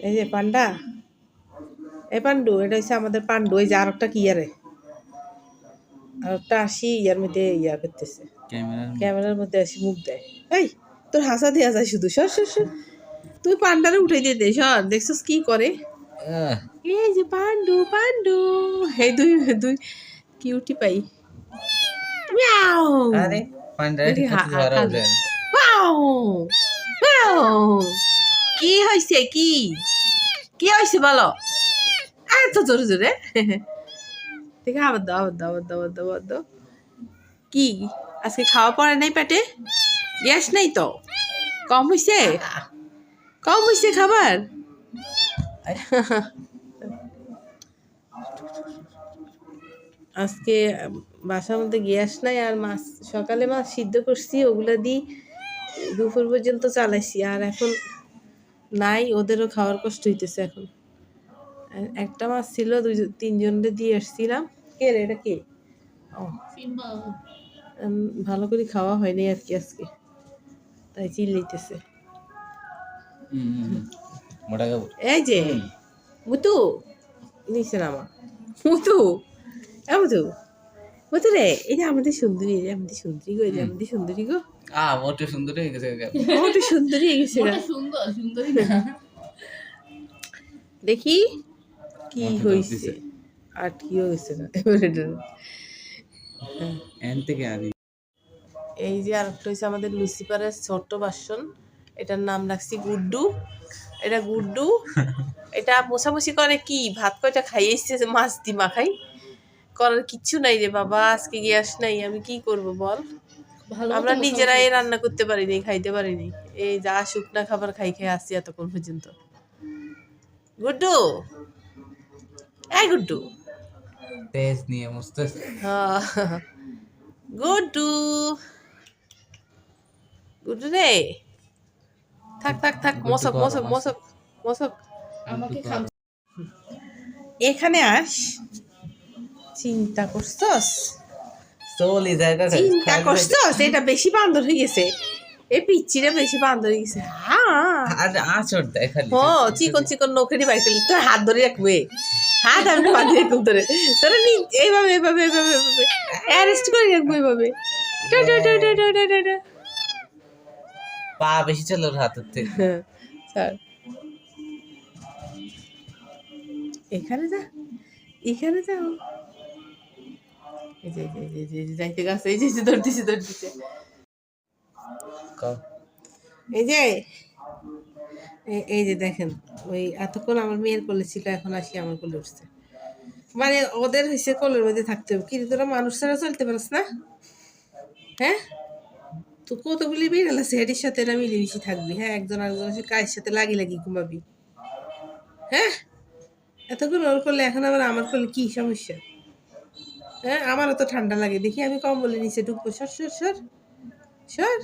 এই যে পান্ডা, এই পান্ডু, এটা হচ্ছে আমাদের পান্ডু। এই যে আর একটা কি আরে, আর একটা আসি ইয়ার মধ্যে ইয়া করতেছে, ক্যামেরার মধ্যে আসি মুখ দেয়। এই তোর হাসা দেওয়া যায় শুধু, সর সর সর। তুই পান্ডারে উঠাই দিয়ে দে, সর। দেখছিস কি করে? এই যে পান্ডু পান্ডু, এই দুই দুই কিউটি পাই। মিয়াও, আরে পান্ডারে ঠিক মতো ধরা উঠে। ওয়াও ওয়াও, কি হইছে? কি কি হইছে বলো? এত জোরে জোরে দেখে, আবার দাও আবার দাও আবার দাও আবার দাও আবার দাও। কি আজকে খাওয়া পড়ে নাই পেটে? গ্যাস নাই তো? কম হইছে? কম হইছে খাবার? আজকে বাসার মধ্যে গ্যাস নাই, আর মাছ সকালে মাছ সিদ্ধ করছি, ওগুলা দিয়ে দুপুর পর্যন্ত চালাইছি, আর এখন নাই। ওদেরও খাওয়ার কষ্ট হইতেছে এখন। একটা মাছ ছিল, তিনজনরে দিয়ে আসছিলাম। কে রে এটা? কে? ও, ভালো করে খাওয়া হয়নি আর কি আজকে, তাই চিল্লাইতেছে। এই যে মুতু নিচে নামা, মুতু মুতু মুতু রে, এই যে আমাদের সুন্দরী, এই যে আমাদের সুন্দরী গো, এই যে আমাদের সুন্দরী গো, মোটে সুন্দর হয়ে গেছে। মোটে সুন্দরী হয়ে গেছে। সুন্দরী না, দেখি কি হয়েছে, আর কি হয়েছে না। এই যে আর একটা হয়েছে আমাদের লুসিফারের ছোট্ট বাসন, এটার নাম রাখছি গুড্ডু। এটা গুড্ডু, এটা মোছামুছি করে। কি ভাত কয়টা খাইয়েছে, মাছ দি মাখাই, করার কিচ্ছু নাই রে বাবা। আজকে গ্যাস নাই, আমি কি করব বল? আমরা নিজেরাই রান্না করতে পারিনি, খাইতে পারিনি। এই যা শুকনা খাবার খাই খেয়ে আসছি এতক্ষণ পর্যন্ত। গুড্ডু, এই গুড্ডু, তেজ নিয়ে মস্ত গুড্ডু, গুড্ডু রে, থাক থাক থাক, মশক মশক মশক মশক। আমাকে এখানে আস। চিন্তা করছস? চিন্তা করছস? এটা বেশি বান্দর হয়ে গেছে, এই পিচ্চিটা বেশি বান্দর হয়ে গেছে। চিকন চিকন নখেরই বাইর করলি, তোর হাত ধরে রাখবে, হাত আমি বাঁধি রাখবো তোরে, তোরা এইভাবে এইভাবে এইভাবে এইভাবে অ্যারেস্ট করে রাখবো এইভাবে। পা বেশি চলো হাতের থেকে। স্যার এখানে যা, এখানে যাও। এই যে যাইতে গেছে, এই যে ধরতেছে ধরতেছে। এই যে এই যে দেখেন, ওই এতক্ষণ আমার মেয়ের কোলে ছিল, এখন আসি আমার কোলে উঠছে। মানে ওদের হয়েছে কোলের মধ্যে থাকতে হবে। কিন্তু তোরা মানুষ ছাড়া চলতে পারস না? হ্যাঁ, তো কতগুলি বিড়াল আছে, হেডির সাথে না মিলেমিশে থাকবি? হ্যাঁ, একজন আরেকজনের গায়ের সাথে লাগি লাগি ঘুমাবি? হ্যাঁ, এতক্ষণ ওর করলে, এখন আবার আমার করলে কি সমস্যা? হ্যাঁ, আমারও তো ঠান্ডা লাগে, দেখি আমি কম্বলের নিচে ঢুকবো। সর সর সর সর।